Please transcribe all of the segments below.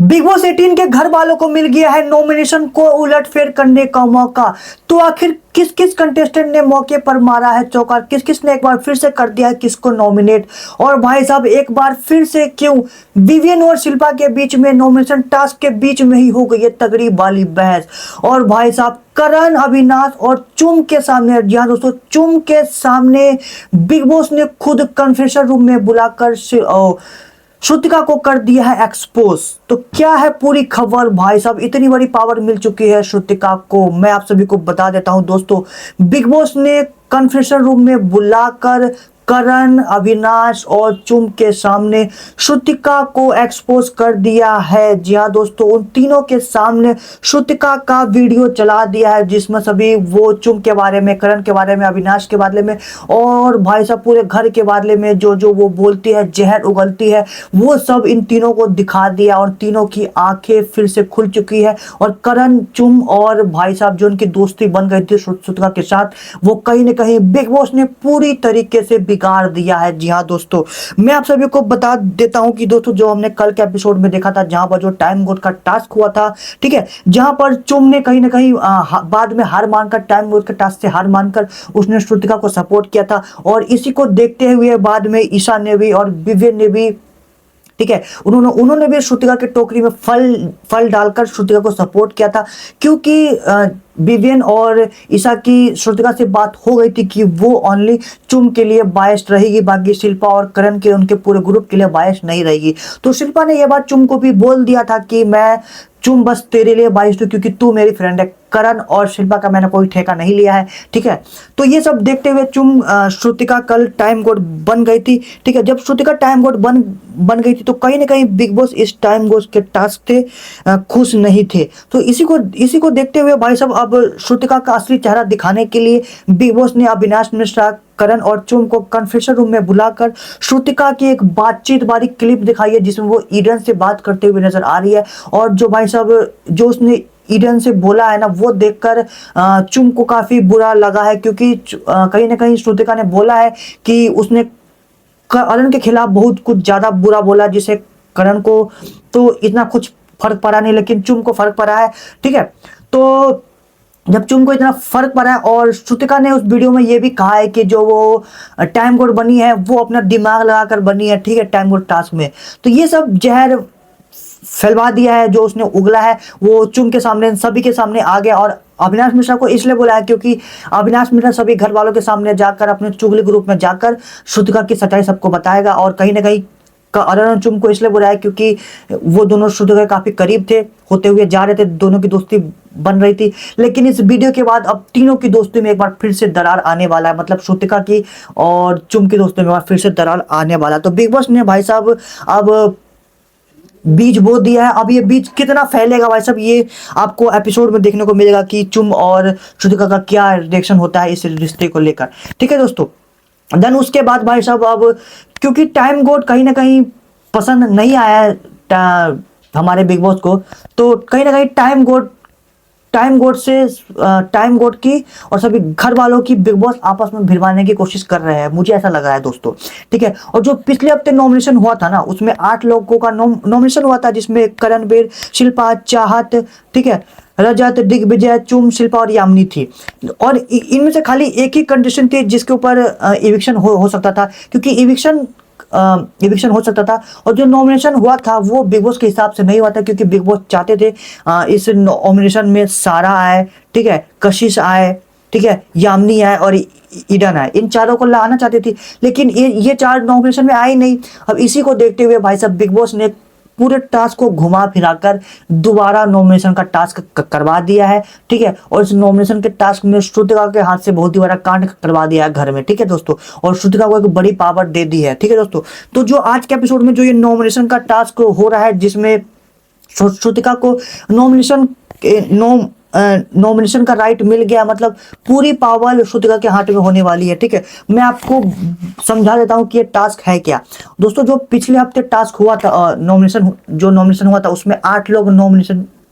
Big boss 18 के घर वालों को मिल गया है नॉमिनेशन को उलटफेर करने का मौका। तो आखिर किस किस कंटेस्टेंट ने मौके पर मारा है चौका, किस किस ने एक बार फिर से कर दिया है किसको नॉमिनेट। और भाई साहब एक बार फिर से क्यों विवियन और शिल्पा के बीच में नॉमिनेशन टास्क के बीच में ही हो गई है तगड़ी वाली बहस। और भाई साहब करण, अविनाश और चुम के सामने, जी हाँ दोस्तों, चुम के सामने बिग बॉस ने खुद कन्फेशन रूम में बुलाकर श्रुतिका को कर दिया है एक्सपोज। तो क्या है पूरी खबर भाई साहब, इतनी बड़ी पावर मिल चुकी है श्रुतिका को। मैं आप सभी को बता देता हूं दोस्तों, बिग बॉस ने कन्फेशन रूम में बुलाकर करण, अविनाश और चुम के सामने श्रुतिका को एक्सपोज कर दिया है। जी हाँ दोस्तों, उन तीनों के सामने श्रुतिका का वीडियो चला दिया है जिसमें सभी वो चुम के बारे में, करण के बारे में, अविनाश के बारे में और भाई साहब पूरे घर के बारे में जो जो वो बोलती है, जहर उगलती है, वो सब इन तीनों को दिखा दिया। और तीनों की आंखें फिर से खुल चुकी है। और करण, चुम और भाई साहब जो उनकी दोस्ती बन गई थी श्रुतिका के साथ, वो कहीं ना कहीं बिग बॉस ने पूरी तरीके से बिगाड़ दिया है। जी हाँ दोस्तों, मैं आप सभी को बता देता हूं कि दोस्तों जो हमने कल के एपिसोड में देखा था, जहां पर जो टाइम गोड का टास्क हुआ था, ठीक है, जहां पर चुम ने कहीं ना कहीं बाद में हार मानकर, टाइम गोड के टास्क से हार मानकर उसने श्रुतिका को सपोर्ट किया था। और इसी को देखते हुए बाद में ईशा ने भी और विवियन ने भी, ठीक है, उन्होंने भी श्रुतिका के टोकरी में फल डालकर श्रुतिका को सपोर्ट किया था। क्योंकि विवियन और ईशा की श्रुतिका से बात हो गई थी कि वो ओनली चुम के लिए बायस्ड रहेगी, बाकी शिल्पा और करण के, उनके पूरे ग्रुप के लिए बायस्ड नहीं रहेगी। तो शिल्पा ने यह बात चुम को भी बोल दिया था कि मैं चुम बस तेरे लिए बायस्ड हूं क्योंकि तू मेरी फ्रेंड है। करण और शिल्पा का मैंने कोई ठेका नहीं लिया है, ठीक है। तो ये सब देखते हुए चुम श्रुतिका कल टाइम गोड बन गई थी, ठीक है। जब श्रुतिका टाइम गोड बन गई थी तो कहीं ना कहीं बिग बॉस इस टाइम गोड के टास्क से खुश नहीं थे। तो इसी को देखते हुए भाई साहब अब श्रुतिका का असली चेहरा दिखाने के लिए बिग बॉस ने अविनाश मिश्रा, करण और चुम को कन्फेशन रूम में बुलाकर श्रुतिका की एक बातचीत वाली क्लिप दिखाई है जिसमें वो ईडन से बात करते हुए नजर आ रही है। और जो भाई साहब जो उसने ईडन से बोला है ना, वो देखकर चुम को काफी बुरा लगा है। क्योंकि कहीं ना कहीं श्रुतिका ने बोला है कि उसने करण के खिलाफ बहुत कुछ ज्यादा बुरा बोला, जिसे करण को तो इतना कुछ फर्क पड़ा नहीं, लेकिन चुम को फर्क पड़ा है, ठीक है। तो जब चुम को इतना फर्क पड़ा है, और श्रुतिका ने उस वीडियो में ये भी कहा है कि जो वो टाइम कोड बनी है वो अपना दिमाग लगाकर बनी है, ठीक है, टाइम कोड टास्क में। तो ये सब जहर फैलवा दिया है जो उसने उगला है, वो चुम के सामने, सभी के सामने आ गया। और अविनाश मिश्रा को इसलिए बुलाया क्योंकि अविनाश मिश्रा सभी घर वालों के सामने जाकर, अपने चुगली ग्रुप में जाकर श्रुतिका की सच्चाई सबको बताएगा। और कहीं ना कहीं करण और चुम को इसलिए बुलाया क्योंकि वो दोनों श्रुतिका के काफी करीब थे, होते हुए जा रहे थे, दोनों की दोस्ती बन रही थी। लेकिन इस वीडियो के बाद अब तीनों की दोस्ती में एक बार फिर से दरार आने वाला है, मतलब श्रुतिका की और चुम की दोस्ती में फिर से दरार आने वाला है। तो बिग बॉस ने भाई साहब अब बीज बो दिया है। अब ये बीज कितना फैलेगा भाई साहब, ये आपको एपिसोड में देखने को मिलेगा कि चुम और श्रुतिका का क्या रिएक्शन होता है इस रिश्ते को लेकर, ठीक है दोस्तों। देन उसके बाद भाई साहब अब क्योंकि टाइम गोड कहीं ना कहीं पसंद नहीं आया है हमारे बिग बॉस को, तो कहीं ना कहीं टाइम गोड की और सभी घर वालों की बिग बॉस आपस में भिड़वाने की कोशिश कर रहे हैं, मुझे ऐसा लगा है दोस्तों, ठीक है। और जो पिछले हफ्ते नॉमिनेशन हुआ था ना, उसमें 8 लोगों का नॉमिनेशन हुआ था, जिसमें करणवीर, शिल्पा, चाहत, ठीक है, रजत, दिग्विजय, चुम, शिल्पा और यामिनी थी। और इनमें से खाली एक ही कंडीशन थी जिसके ऊपर इविक्शन हो सकता था, क्योंकि इविक्शन हो सकता था। और जो नॉमिनेशन हुआ था वो बिग बॉस के हिसाब से नहीं हुआ था, क्योंकि बिग बॉस चाहते थे इस नॉमिनेशन में सारा आए, ठीक है, कशिश आए, ठीक है, यामिनी आए और ईडन आए, इन चारों को लाना चाहती थी। लेकिन ये 4 नॉमिनेशन में आए नहीं। अब इसी को देखते हुए भाई साहब बिग बॉस ने पूरे टास्क को घुमा फिराकर दोबारा नॉमिनेशन का टास्क करवा दिया है, ठीक है। और इस नॉमिनेशन के टास्क में श्रुतिका के हाथ से बहुत ही बड़ा कांड करवा दिया है घर में, ठीक है दोस्तों। और श्रुतिका को एक बड़ी पावर दे दी है, ठीक है दोस्तों। तो जो आज के एपिसोड में जो ये नॉमिनेशन का टास्क हो रहा है, जिसमें श्रुतिका को नॉमिनेशन का राइट मिल गया, मतलब पूरी पावर श्रुतिका के हाथ में होने वाली है, ठीक है। मैं आपको समझा देता हूं कि ये टास्क है क्या दोस्तों। जो पिछले हफ्ते टास्क हुआ था, नॉमिनेशन हुआ था, उसमें 8 लोग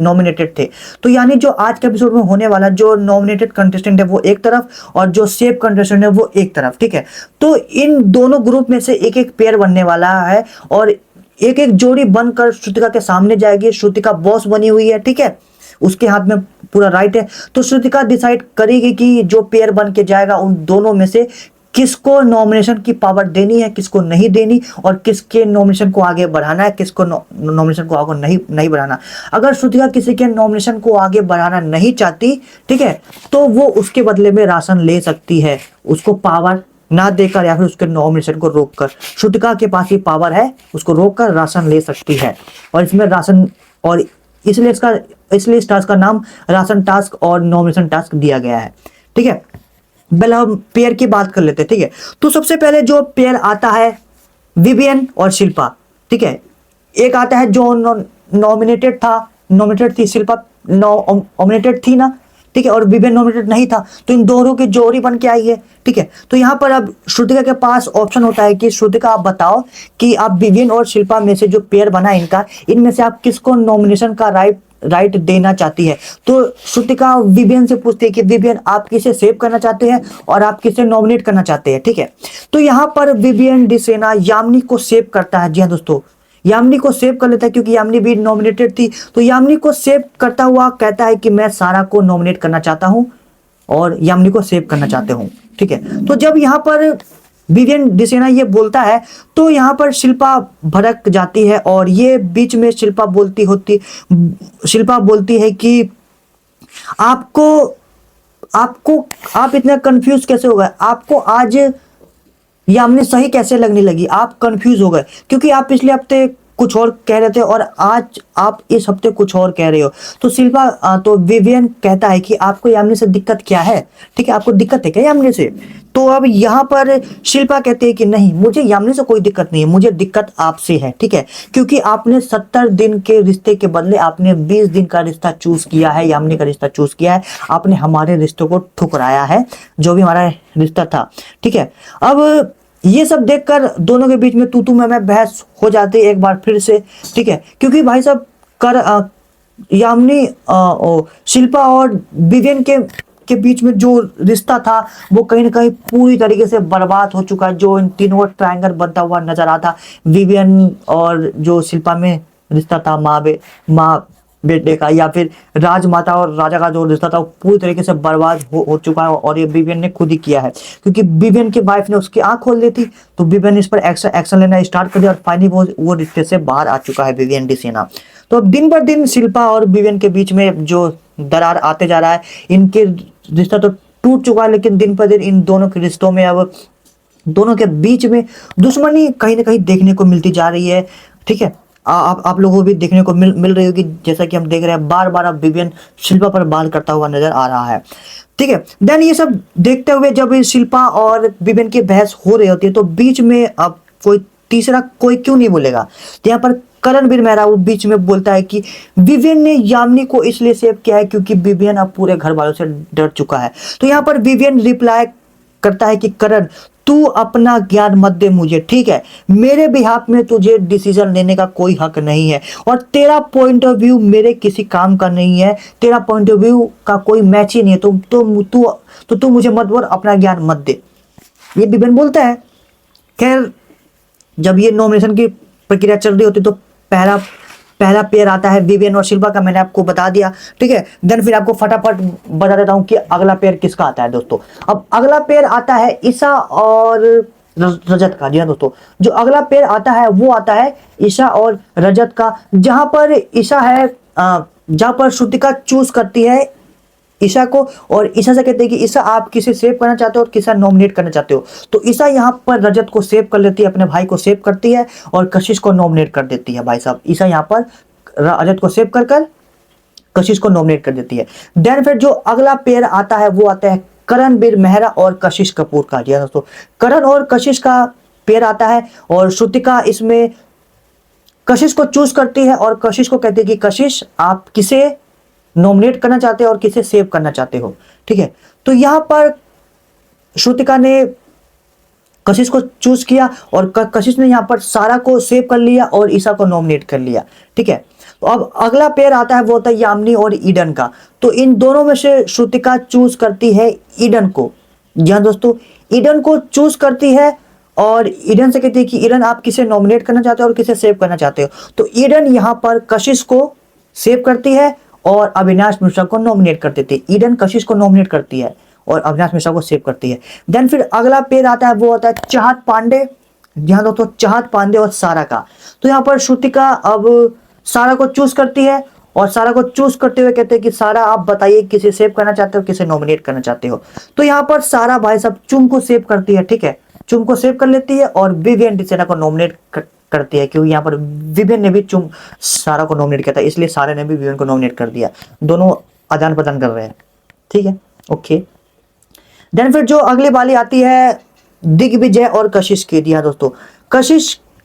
नॉमिनेटेड थे। तो यानी जो आज के एपिसोड में होने वाला, जो नॉमिनेटेड कंटेस्टेंट है वो एक तरफ और जो सेफ कंटेस्टेंट है वो एक तरफ, ठीक है। तो इन दोनों ग्रुप में से एक एक पेयर बनने वाला है, और एक एक जोड़ी बनकर श्रुतिका के सामने जाएगी। श्रुतिका बॉस बनी हुई है, ठीक है, उसके हाथ में पूरा राइट है। तो श्रुतिका डिसाइड करेगी कि जो पेयर बन के जाएगा उन दोनों में से किसको नॉमिनेशन की पावर देनी है, किसको नहीं देनी, और किसके नॉमिनेशन को आगे बढ़ाना है, किसको नॉमिनेशन को आगे नहीं बढ़ाना। अगर श्रुतिका किसी के नॉमिनेशन को आगे बढ़ाना नहीं चाहती, ठीक है, तो वो उसके बदले में राशन ले सकती है, उसको पावर ना देकर या फिर उसके नॉमिनेशन को रोककर। श्रुतिका के पास ही पावर है, उसको रोककर राशन ले सकती है। और इसमें राशन, और इसलिए इस टास्क का नाम राशन टास्क और नॉमिनेशन टास्क दिया गया है, ठीक है। पहले हम पेयर की बात कर लेते हैं, ठीक है। तो सबसे पहले जो पेयर आता है विवियन और शिल्पा, ठीक है। एक आता है जो नॉमिनेटेड थी, शिल्पा नॉमिनेटेड थी ना, ठीक है, और विवियन नॉमिनेटेड नहीं था, तो इन दोनों की जोड़ी बन के आई है, ठीक है। तो यहाँ पर अब श्रुतिका के पास ऑप्शन होता है कि श्रुतिका आप बताओ कि आप विवियन और शिल्पा में से जो पेयर बना इनका, इनमें से आप किसको नॉमिनेशन का राइट देना चाहती है। तो श्रुतिका विवियन से पूछती है कि विवियन आप किसे सेव करना चाहते हैं और आप किसे नॉमिनेट करना चाहते हैं, ठीक है। तो यहाँ पर विवियन डिसेना यामिनी को सेव करता है। जी हाँ दोस्तों, यामिनी को सेव कर लेता है क्योंकि यामिनी भी नॉमिनेटेड थी। तो यामिनी को सेव करता हुआ कहता है कि मैं सारा को नॉमिनेट करना चाहता हूं और यामिनी को सेव करना चाहते हूं, ठीक है। तो जब यहाँ पर विवियन डिसेना ये बोलता है तो यहाँ पर शिल्पा भड़क जाती है और ये बीच में शिल्पा बोलती है कि आप इतना कंफ्यूज कैसे हो गए, आपको आज यामिनी सही कैसे लगने लगी, आप कंफ्यूज हो गए क्योंकि आप पिछले हफ्ते कुछ और कह रहे थे और आज आप इस हफ्ते कुछ और कह रहे हो। तो विवियन कहता है कि आपको यामिनी से दिक्कत क्या है, ठीक है, आपको दिक्कत है क्या यामिनी से। तो अब यहाँ पर शिल्पा कहते हैं कि नहीं, मुझे यामिनी से कोई दिक्कत नहीं है, मुझे दिक्कत आपसे है, ठीक है, क्योंकि आपने 70 दिन के रिश्ते के बदले आपने 20 दिन का रिश्ता चूज किया है, यामिनी का रिश्ता चूज किया है, आपने हमारे रिश्ते को ठुकराया है, जो भी हमारा रिश्ता था, ठीक है। अब ये सब देखकर दोनों के बीच में तू मैं बहस हो जाती है एक बार फिर से, ठीक है, क्योंकि भाई साहब यामिनी शिल्पा और विवियन के बीच में जो रिश्ता था वो कहीं ना कहीं पूरी तरीके से बर्बाद हो चुका है। जो इन तीनों का ट्रायंगल बनता हुआ नजर आता, विवियन और जो शिल्पा में रिश्ता था माँ बेटे का, या फिर राजमाता और राजा का जो रिश्ता था वो पूरी तरीके से बर्बाद हो चुका है। और ये विवियन ने खुद ही किया है क्योंकि विवियन की वाइफ ने उसकी आंख खोल दी थी, तो विवियन ने इस पर एक्शन लेना स्टार्ट कर दिया और फाइनली वो रिश्ते से बाहर आ चुका है विवियन डिसेना। तो अब दिन ब दिन शिल्पा और विवियन के बीच में जो दरार आते जा रहा है, इनके रिश्ता तो टूट चुका है, लेकिन दिन पर दिन इन दोनों के रिश्तों में अब दोनों के बीच में दुश्मनी कहीं ना कहीं देखने को मिलती जा रही है, ठीक है। आप लोगों को भी देखने को मिल रही होगी, जैसा कि हम देख रहे हैं बार बार अब विवियन शिल्पा पर बाल करता हुआ नजर आ रहा है, ठीक है। देन ये सब देखते हुए जब शिल्पा और विवियन की बहस हो रही होती है तो बीच में अब तीसरा कोई क्यों नहीं बोलेगा। तो यहाँ पर करणवीर मेहरा वो बीच में बोलता है कि विवियन ने यामिनी को इसलिए सेव किया है क्योंकि विवियन अब पूरे घर वालों से डर चुका है। तो यहाँ पर विवियन रिप्लाई करता है कि करण तू अपना ज्ञान मत दे मुझे, ठीक है, मेरे बिहाफ में तुझे डिसीजन लेने का कोई हक नहीं है और तेरा पॉइंट ऑफ व्यू मेरे किसी काम का नहीं है, तेरा पॉइंट ऑफ व्यू का कोई मैच ही नहीं है, तो तू मुझे मत बोल, अपना ज्ञान मत दे, ये विवियन बोलता है। खैर जब ये नॉमिनेशन की प्रक्रिया चल रही होती तो पहला पेयर आता है विवियन और शिल्पा का, मैंने आपको बता दिया, ठीक है। देन फिर आपको फटाफट बता देता हूं कि अगला पेयर किसका आता है दोस्तों। अब अगला पेयर आता है ईशा और रजत का। जी हाँ दोस्तों, जो अगला पेयर आता है वो आता है ईशा और रजत का, जहां पर ईशा है, जहां पर श्रुतिका चूज करती है ईशा को और ईशा से कहते हैं कि ईशा आप किसे सेव करना चाहते हो और किसे नॉमिनेट करना चाहते हो। तो ईशा यहाँ पर रजत को सेव कर लेती है, अपने भाई को सेव करती है और कशिश को नॉमिनेट कर देती है। भाई साहब ईशा यहाँ पर रजत को सेव कर कशिश को नॉमिनेट कर देती है। देन फिर जो अगला पेयर आता है वो आता है करणवीर मेहरा और कशिश कपूर का। जी दोस्तों, करण और कशिश का पेयर आता है और श्रुतिका इसमें कशिश को चूज करती है और कशिश को कहती है कि कशिश आप किसे नॉमिनेट करना चाहते हो और किसे सेव करना चाहते हो, ठीक है। तो यहां पर श्रुतिका ने कशिश को चूज किया और कशिश ने यहां पर सारा को सेव कर लिया और ईशा को नॉमिनेट कर लिया, ठीक है। तो अब अगला पेयर आता है वो होता है यामिनी और ईडन का। तो इन दोनों में से श्रुतिका चूज करती है ईडन को। जी हाँ दोस्तों, ईडन को चूज करती है और ईडन से कहती है कि ईडन आप किसे नॉमिनेट करना चाहते हो और किसे सेव करना चाहते हो। तो ईडन यहाँ पर कशिश को सेव करती है और अविनाश मिश्रा को नॉमिनेट कर देती है। ईडन कशिश को नॉमिनेट करती है और अविनाश मिश्रा को सेव करती है। देन फिर अगला पेयर आता है, वो होता है चाहत पांडे। ध्यान दो, तो चाहत पांडे और सारा का। तो यहाँ पर श्रुतिका अब सारा को चूज करती है और सारा को चूज करते हुए कहते हैं कि सारा आप बताइए किसे सेव करना चाहते हो, किसे नॉमिनेट करना चाहते हो। तो यहाँ पर सारा भाई साहब चुम को सेव करती है, ठीक है, चुम को सेव कर लेती है और विवियन डिसेना को नॉमिनेट करती है, क्योंकि यहाँ पर विवियन ने भी चुम सारा को नॉमिनेट किया था, इसलिए सारा ने भी विवियन को नॉमिनेट कर दिया। दोनों आदान प्रदान कर रहे हैं, ठीक है, ओके। देन फिर जो अगली वाली आती है दिग्विजय और कशिश की। दिया दोस्तों,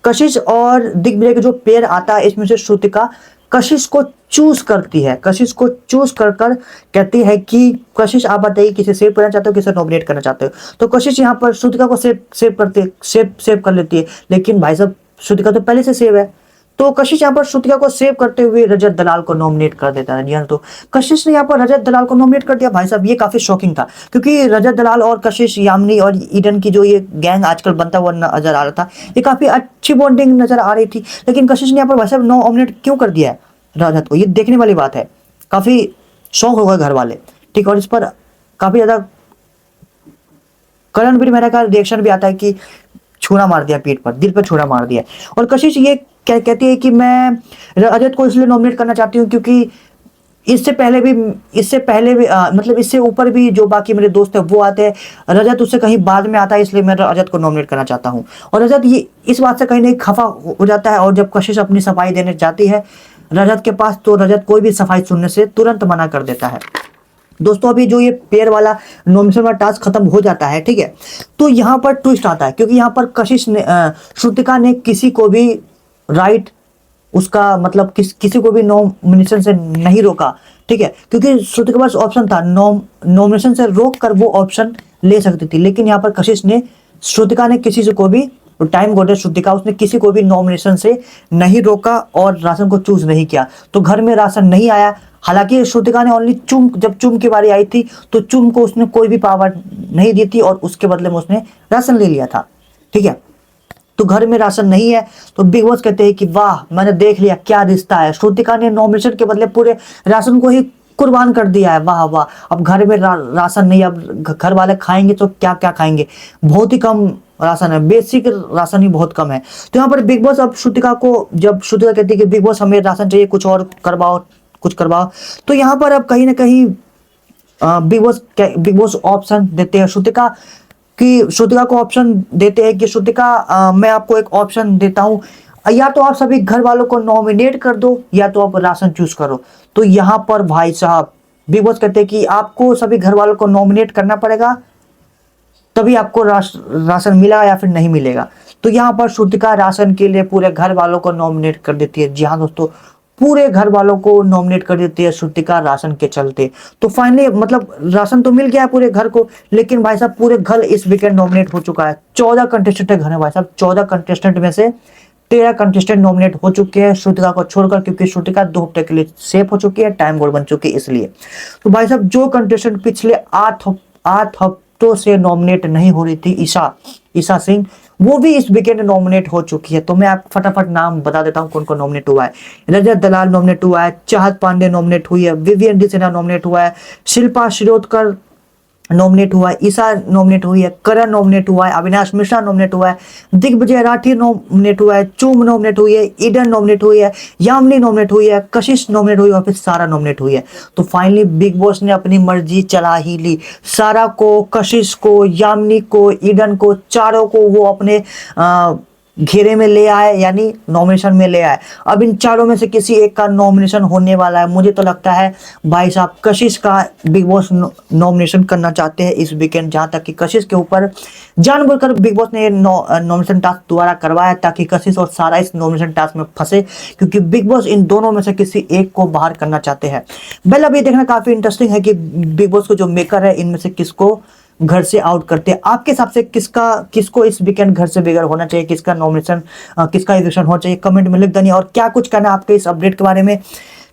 कशिश और दिग्विजय का जो पेयर आता है, इसमें से श्रुतिका कशिश को चूज करती है। कशिश को चूज कर कहती है कि कशिश आप बताइए किसे सेव करना चाहते हो, किसे नॉमिनेट करना चाहते हो। तो कशिश यहाँ पर श्रुतिका को सेव कर लेती है, लेकिन भाई साहब श्रुतिका तो पहले से सेव है। तो कशिश यहाँ पर श्रुतिका को सेव करते हुए रजत दलाल को नॉमिनेट कर देता है। जी हाँ, तो कशिश ने यहाँ पर रजत दलाल को नॉमिनेट कर दिया। भाई साहब ये काफी शॉकिंग था, क्योंकि रजत दलाल और कशिश, यामिनी और ईडन की जो ये गैंग आजकल बनता हुआ नजर आ रहा था, ये काफी अच्छी बॉन्डिंग नजर आ रही थी। लेकिन कशिश ने यहाँ पर भाई साहब नॉमिनेट क्यों कर दिया है रजत को, ये देखने वाली बात है। काफी शौक होगा घर वाले, ठीक। और इस पर काफी ज्यादा करणवीर मेहरा का रिएक्शन भी आता है कि छुरा मार दिया पीठ पर, दिल पर छुरा मार दिया। और कशिश ये कहती है कि मैं रजत को इसलिए नॉमिनेट करना चाहती हूँ क्योंकि इससे पहले भी मतलब इससे ऊपर भी जो बाकी मेरे दोस्त है वो आते हैं, रजत उससे कहीं बाद में आता है, इसलिए मैं रजत को नॉमिनेट करना चाहता हूँ। और रजत ये इस बात से कहीं नहीं खफा हो जाता है, और जब कशिश अपनी सफाई देने जाती है रजत के पास, तो रजत कोई भी सफाई सुनने से तुरंत मना कर देता है। दोस्तों अभी जो ये पेयर वाला नॉमिनेशन वाला टास्क खत्म हो जाता है, ठीक है। तो यहाँ पर ट्विस्ट आता है, क्योंकि यहाँ पर कशिश ने श्रुतिका ने किसी को भी राइट उसका मतलब किसी को भी नॉमिनेशन से नहीं रोका, ठीक है, क्योंकि श्रुतिका के पास ऑप्शन था नॉमिनेशन से रोक कर वो ऑप्शन ले सकती थी। लेकिन यहाँ पर कशिश ने, श्रुतिका ने किसी से को भी, टाइम गोल्डन श्रुतिका, उसने किसी को भी नॉमिनेशन से नहीं रोका और राशन को चूज नहीं किया, तो घर में राशन नहीं आया। हालांकि श्रुतिका ने ओनली जब चुम की बारी आई थी तो चुम को उसने कोई भी पावर नहीं दी थी और उसके बदले में उसने राशन ले लिया था, ठीक है। तो घर में राशन नहीं है, तो बिग बॉस कहते हैं कि वाह मैंने देख लिया क्या रिश्ता है, श्रुतिका ने नॉमिनेशन के बदले पूरे राशन को ही कुर्बान कर दिया है, वाह वाह। अब घर में राशन नहीं, अब घर वाले खाएंगे तो क्या क्या खाएंगे, बहुत ही कम राशन है, बेसिक राशन ही बहुत कम है। तो यहाँ पर बिग बॉस अब श्रुतिका को, जब श्रुतिका कहती है कि बिग बॉस हमें राशन चाहिए, कुछ और करवाओ, कुछ करवाओ, तो यहाँ पर अब कहीं ना कहीं बिग बॉस ऑप्शन देते हैं श्रुतिका को ऑप्शन देते हैं कि श्रुतिका मैं आपको एक ऑप्शन देता हूं, या तो आप सभी घर वालों को नॉमिनेट कर दो या तो आप राशन चूज करो। तो यहाँ पर भाई साहब बिग बॉस कहते हैं कि आपको सभी घर वालों को नॉमिनेट करना पड़ेगा, तभी आपको राशन मिलेगा या फिर नहीं मिलेगा। तो यहाँ पर श्रुतिका राशन के लिए पूरे घर वालों को नॉमिनेट कर देती है। जी हाँ दोस्तों, पूरे घर वालों को नॉमिनेट कर देती है श्रुतिका राशन के चलते। तो फाइनली मतलब राशन तो मिल गया है पूरे घर को, लेकिन भाई साहब पूरे घर इस वीकेंड नॉमिनेट हो चुका है। 14 कंटेस्टेंट घर है भाई साहब, 14 कंटेस्टेंट में से 13 कंटेस्टेंट नॉमिनेट हो चुके हैं श्रुतिका को छोड़कर, क्योंकि श्रुतिका 2 हफ्ते के लिए सेफ हो चुकी है, टाइम गोल्ड बन चुकी है इसलिए। तो भाई साहब जो कंटेस्टेंट पिछले 8 हफ्तों से नॉमिनेट नहीं हो रही थी, ईशा सिंह, वो भी इस वीकेंड नॉमिनेट हो चुकी है। तो मैं आप फटाफट नाम बता देता हूं कौन कौन नॉमिनेट हुआ है। रजत दलाल नॉमिनेट हुआ है, चाहत पांडे नॉमिनेट हुई है, विवियन डिसेना नॉमिनेट हुआ है, शिल्पा शिरोडकर नॉमिनेट हुआ है, ईशा नॉमिनेट हुई है, करण नॉमिनेट हुआ है, अविनाश मिश्रा नॉमिनेट हुआ है, दिग्विजय राठी नॉमिनेट हुआ है, चूम नॉमिनेट हुई है, ईडन नॉमिनेट हुई है, यामिनी नॉमिनेट हुई है, कशिश नॉमिनेट हुई है और फिर सारा नॉमिनेट हुई है। तो फाइनली बिग बॉस ने अपनी मर्जी चला ही ली। सारा को, कशिश को, यामिनी को, ईडन को, चारों को वो अपने घेरे में ले आए, यानी नॉमिनेशन में ले आए। अब इन चारों में से किसी एक का नॉमिनेशन होने वाला है। मुझे तो लगता है भाई साहब कशिश का बिग बॉस नॉमिनेशन करना चाहते हैं इस वीकेंड, जहां तक कि कशिश के ऊपर जानबूझकर बिग बॉस ने नॉमिनेशन टास्क दोबारा करवाया ताकि कशिश और सारा इस नॉमिनेशन टास्क में फंसे, क्योंकि बिग बॉस इन दोनों में से किसी एक को बाहर करना चाहते हैं। वेल अब ये देखना काफी इंटरेस्टिंग है कि बिग बॉस को जो मेकर है इनमें से किसको घर से आउट करते हैं। आपके हिसाब से किसको इस वीकेंड घर से बेघर होना चाहिए, किसका नॉमिनेशन, किसका इलेक्शन होना चाहिए, कमेंट में लिख देनी। और क्या कुछ कहना है आपके इस अपडेट के बारे में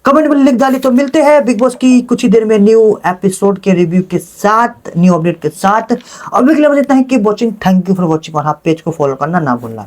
कमेंट में लिख डाली। तो मिलते हैं बिग बॉस की कुछ ही देर में न्यू एपिसोड के रिव्यू के साथ, न्यू अपडेट के साथ। अभी के लिए मुझे इतना ही, keep watching, thank you for watching और हाँ पेज को फॉलो करना ना भूलना।